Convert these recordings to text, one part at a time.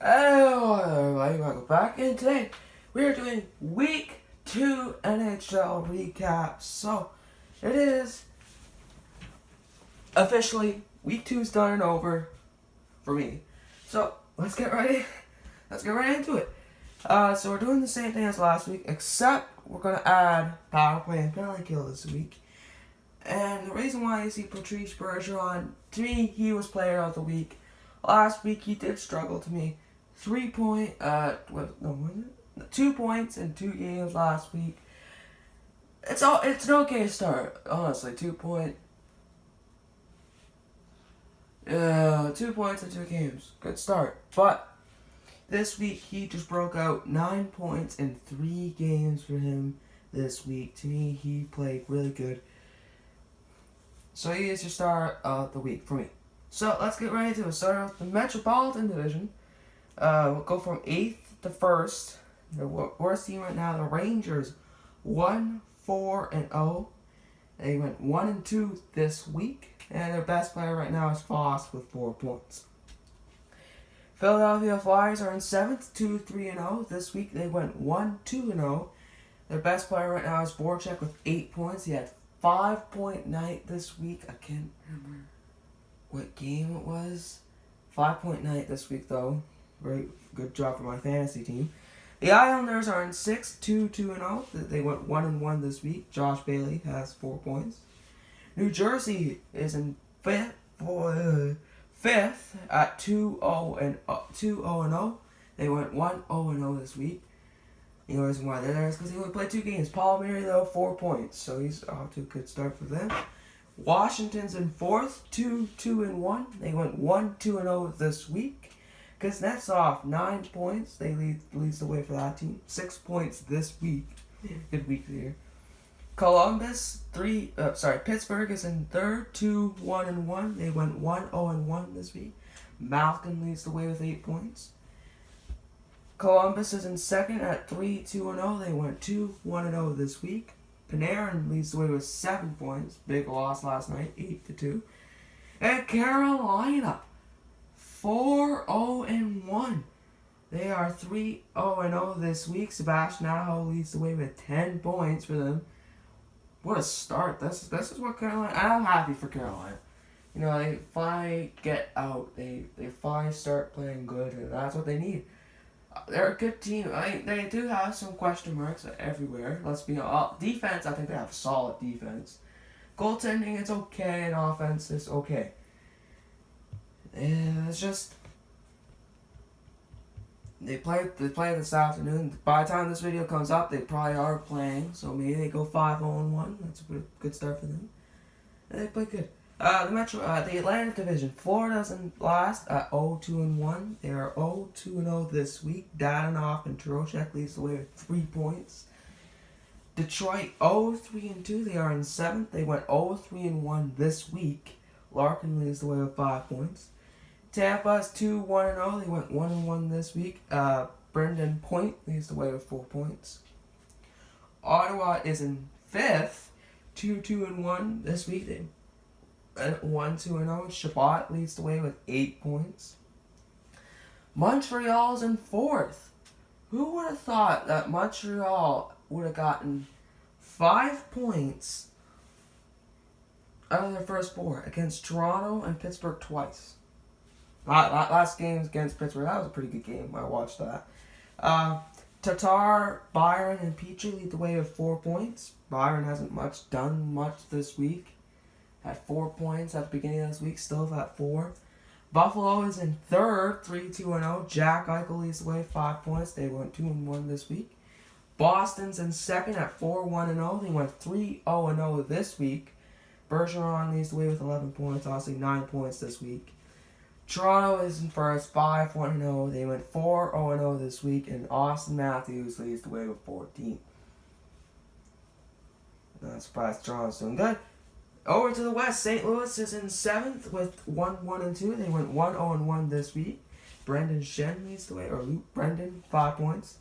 Hello everybody, welcome back, and today we are doing Week 2 NHL Recap. So, it is officially Week 2 starting over for me. So, let's get right into it. So we're doing the same thing as last week, except we're going to add power play and penalty kill this week. And the reason why you see Patrice Bergeron, to me, he was player of the week. Last week he did struggle to me. 2 points in 2 games last week. It's an okay start, honestly. 2 points in 2 games, good start. But this week he just broke out 9 points in 3 games for him this week. To me, he played really good. So he is your star of the week for me. So let's get right into it. Start with the Metropolitan Division. We'll go from 8th to 1st. The worst team right now, the Rangers, 1-4-0. They went 1-2 this week, and their best player right now is Foss with 4 points. Philadelphia Flyers are in 7th, 2-3-0. This week they went 1-2-0. Their best player right now is Voracek with 8 points. He had 5-point night this week. I can't remember what game it was. 5-point night this week though. Great, good job for my fantasy team. The Islanders are in 6th, 2-2-0. They went 1-1 this week. Josh Bailey has 4 points. New Jersey is in 5th at 2-0-0. They went 1-0-0 this week. The only reason why they're there is because he only played 2 games. Paul Mary, though, 4 points. So he's off to a good start for them. Washington's in 4th, 2-2-1. They went 1-2-0 this week. Kuznetsov, 9 points. They leads the way for that team. 6 points this week. Good week here. Columbus, Pittsburgh is in 3rd, 2-1-1. They went 1-0-1 this week. Malkin leads the way with 8 points. Columbus is in 2nd at 3-2-0. They went 2-1-0 this week. Panarin leads the way with 7 points. Big loss last night, 8-2. And Carolina, 4-0-1. They are 3-0-0 this week. Sebastian Aho leads the way with 10 points for them. What a start. This is what Carolina... I'm happy for Carolina. You know, they finally get out. They finally start playing good, and that's what they need. They're a good team. They do have some question marks everywhere. Let's be honest. Defense, I think they have solid defense. Goaltending, it's okay, and offense is okay. And it's just they play this afternoon. By the time this video comes up, they probably are playing. So maybe they go 5-0-1. That's a good start for them. And they play good. The Atlantic Division. Florida's in last at 0-2-1. They are 0-2-0 this week. Dadonov and Trocheck leads the way with 3 points. Detroit 0-3-2. They are in 7th. They went 0-3-1 this week. Larkin leads the way with 5 points. Tampa's 2-1-0. They went 1-1 this week. Brendan Point leads the way with 4 points. Ottawa is in 5th, 2-2-1 this week. They went 1-2-0. Shabbat leads the way with 8 points. Montreal's in 4th. Who would have thought that Montreal would have gotten 5 points out of their first 4 against Toronto and Pittsburgh twice? Last game against Pittsburgh, that was a pretty good game. I watched that. Tatar, Byron, and Petrie lead the way with 4 points. Byron hasn't done much this week. Had 4 points at the beginning of this week, still at 4. Buffalo is in 3rd, 3-2-0. Jack Eichel leads the way with 5 points. They went 2-1 this week. Boston's in 2nd at 4-1-0. They went 3-0-0 this week. Bergeron leads the way with 11 points, obviously 9 points this week. Toronto is in 1st, 5-1-0. They went 4-0-0 this week, and Austin Matthews leads the way with 14. Not surprised Toronto's doing good. Over to the West, St. Louis is in 7th with 1-1-2. They went 1-0-1 this week. Brendan Shen leads the way, or Luke Brendan, 5 points.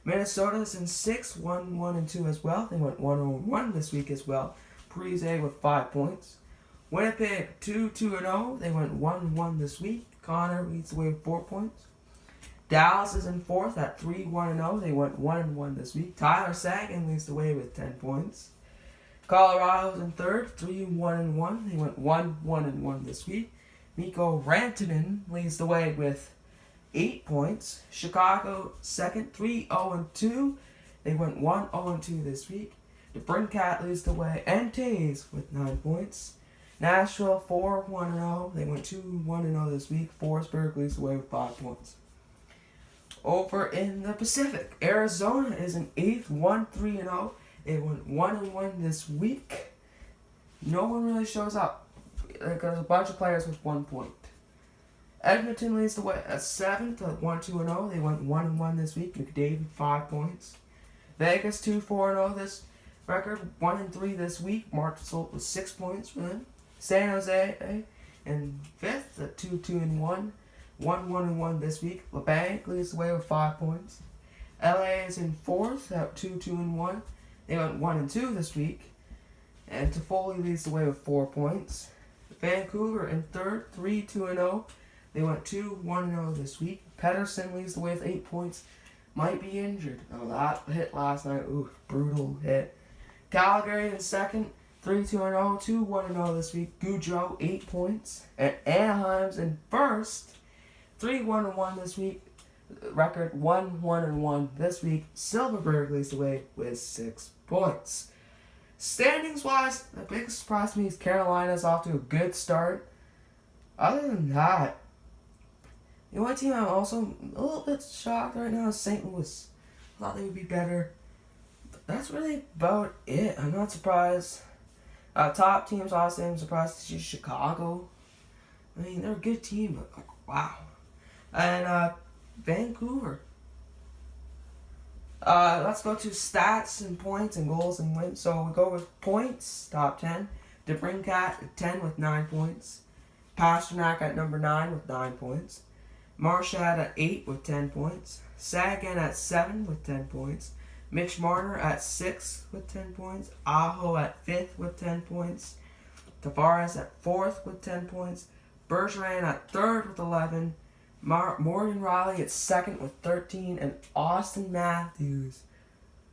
Minnesota is in 6th, 1-1-2 as well. They went 1-0-1 this week as well. Parise with 5 points. Winnipeg 2-2-0. They went 1-1 this week. Connor leads the way with 4 points. Dallas is in 4th at 3-1-0. They went 1-1 this week. Tyler Seguin leads the way with 10 points. Colorado's in 3rd, 3-1-1. They went 1-1-1 this week. Mikko Rantanen leads the way with 8 points. Chicago 2nd, 3-0-2. They went 1-0-2 this week. DeBrincat leads the way, and Taves with 9 points. Nashville 4-1-0. They went 2-1-0 this week. Forsberg leads the way with 5 points. Over in the Pacific, Arizona is in 8th, 1-3-0. They went 1-1 this week. No one really shows up. There's a bunch of players with 1 point. Edmonton leads the way at 7th at 1-2-0. They went 1-1 this week. McDavid 5 points. Vegas 2-4-0 this record. 1-3 this week. Mark Gasol with 6 points for them. San Jose in 5th at 2-2-1. 1-1-1 this week. LeBanc leads the way with 5 points. LA is in 4th at 2-2-1. They went 1-2 this week. And Toffoli leads the way with 4 points. Vancouver in 3rd, 3-2-0. They went 2-1-0 this week. Pettersson leads the way with 8 points. Might be injured. Oh, that hit last night. Ooh, brutal hit. Calgary in 2nd, 3-2-0. 2-1-0 this week. Gaudreau, 8 points. And Anaheim's in 1st, 3-1-1 this week. Record 1-1-1 this week. Silverberg leads the way with 6 points. Standings wise, the biggest surprise to me is Carolina's off to a good start. Other than that, the only team I'm also a little bit shocked right now is St. Louis. Thought they would be better. But that's really about it. I'm not surprised. Top teams, obviously, I'm surprised to see Chicago. I mean, they're a good team, but like, wow. And Vancouver. Let's go to stats and points and goals and wins. So we go with points, top 10. DeBrincat at 10 with 9 points. Pasternak at number 9 with 9 points. Marchand at 8 with 10 points. Seguin at 7 with 10 points. Mitch Marner at 6 with 10 points. Aho at 5th with 10 points. Tavares at 4th with 10 points. Bergeron at 3rd with 11. Morgan Riley at 2nd with 13, and Austin Matthews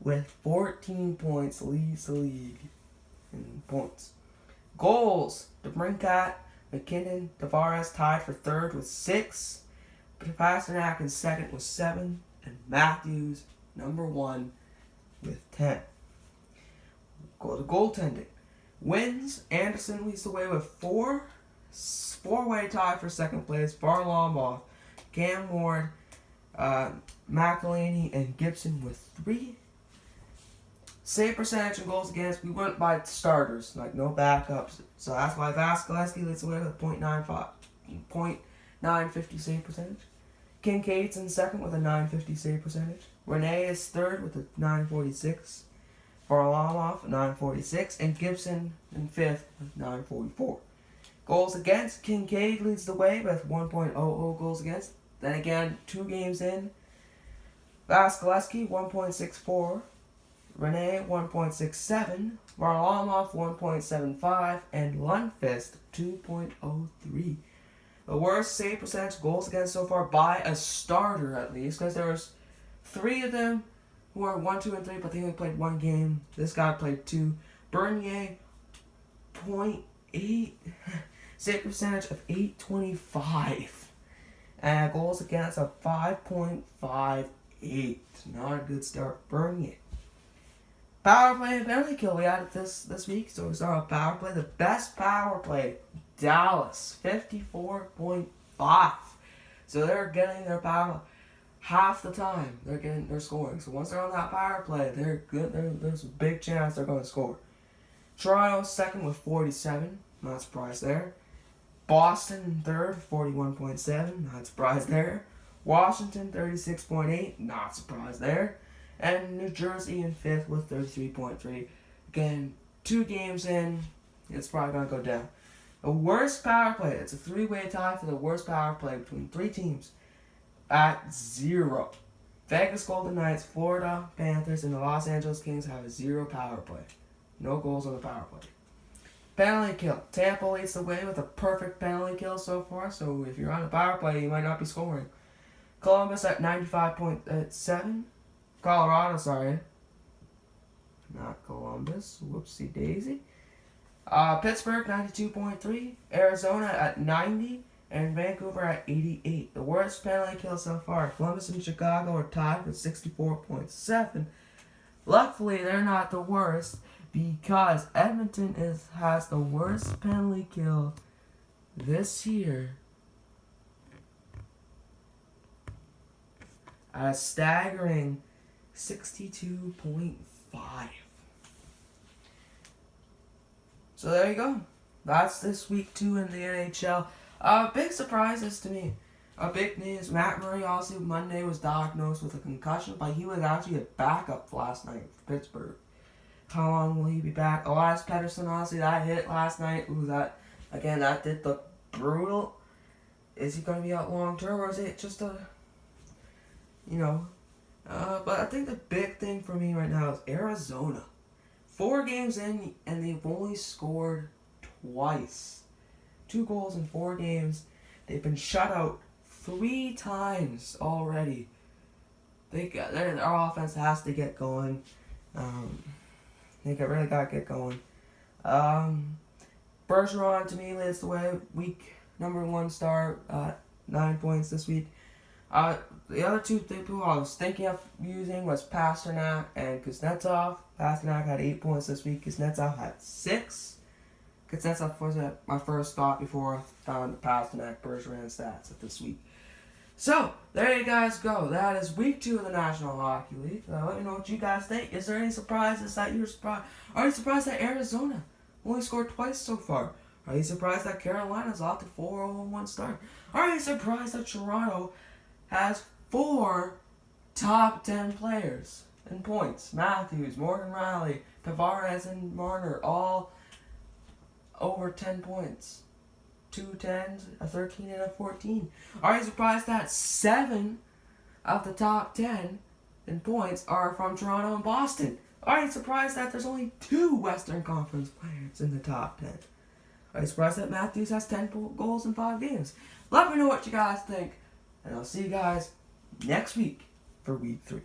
with 14 points leads the league in points. Goals: DeBrincat, McKinnon, Tavares tied for 3rd with 6, Pasternak in 2nd with 7, and Matthews number 1 with 10. Go to goaltending. Wins: Anderson leads the way with 4. Four-way tie for 2nd place. Varlamov, Cam Ward, McElhinney, and Gibson with 3. Save percentage and goals against, we went by starters, like no backups. So that's why Vasilevsky leads the way with .950 save percentage. Kincaid's in 2nd with a .950 save percentage. Rene is 3rd with a .946. Varlamov, .946. And Gibson in 5th with .944. Goals against, Kincaid leads the way with 1.00 goals against. Then again, 2 games in, Vasilevsky 1.64, Rene 1.67, Varlamov 1.75, and Lundqvist 2.03. The worst save percentage goals against so far by a starter at least, because there was 3 of them who are 1, 2, and 3, but they only played 1 game. This guy played 2. Bernier 0.8. Save percentage of 825. And goals against a 5.58. Not a good start. Bernier. Power play and penalty kill. We added this week. So we start with power play. The best power play. Dallas. 54.5. So they're getting their power half the time. They're scoring. So once they're on that power play, they're good. There's a big chance they're going to score. Toronto 2nd with 47. Not surprised there. Boston in 3rd, 41.7. Not surprised there. Washington 36.8. Not surprised there. And New Jersey in 5th with 33.3. Again, 2 games in, it's probably going to go down. The worst power play. It's a 3-way tie for the worst power play between 3 teams at 0. Vegas Golden Knights, Florida Panthers, and the Los Angeles Kings have a 0 power play. No goals on the power play. Penalty kill. Tampa leads the way with a perfect penalty kill so far, so if you're on a power play, you might not be scoring. Columbus at 95.7. Colorado, sorry. Not Columbus. Whoopsie daisy. Pittsburgh 92.3. Arizona at 90. And Vancouver at 88. The worst penalty kill so far. Columbus and Chicago are tied with 64.7. Luckily, they're not the worst because Edmonton has the worst penalty kill this year at a staggering 62.5. So there you go. That's this week 2 in the NHL. Big surprises to me. Big news. Matt Murray also Monday was diagnosed with a concussion, but he was actually a backup last night for Pittsburgh. How long will he be back? Elias Pettersson, honestly, that hit last night. Ooh, that did look brutal. Is he going to be out long term, or is it just a, but I think the big thing for me right now is Arizona. 4 games in, and they've only scored twice. 2 goals in 4 games. They've been shut out 3 times already. Their offense has to get going. They really got to get going. Bergeron, to me, leads the way. Week number 1 star, 9 points this week. The other 2 people I was thinking of using was Pasternak and Kuznetsov. Pasternak had 8 points this week. Kuznetsov had 6. Kuznetsov was my first thought before I found the Pasternak Bergeron stats of this week. So, there you guys go. That is week 2 of the National Hockey League. Let me know what you guys think. Is there any surprises that you're surprised? Are you surprised that Arizona only scored twice so far? Are you surprised that Carolina's off to 4-0-1 start? Are you surprised that Toronto has 4 top 10 players in points? Matthews, Morgan Riley, Tavares, and Marner, all over 10 points. 2 10s, a 13, and a 14. Are you surprised that 7 of the top 10 in points are from Toronto and Boston? Are you surprised that there's only 2 Western Conference players in the top 10? Are you surprised that Matthews has 10 goals in 5 games? Let me know what you guys think, and I'll see you guys next week for week 3.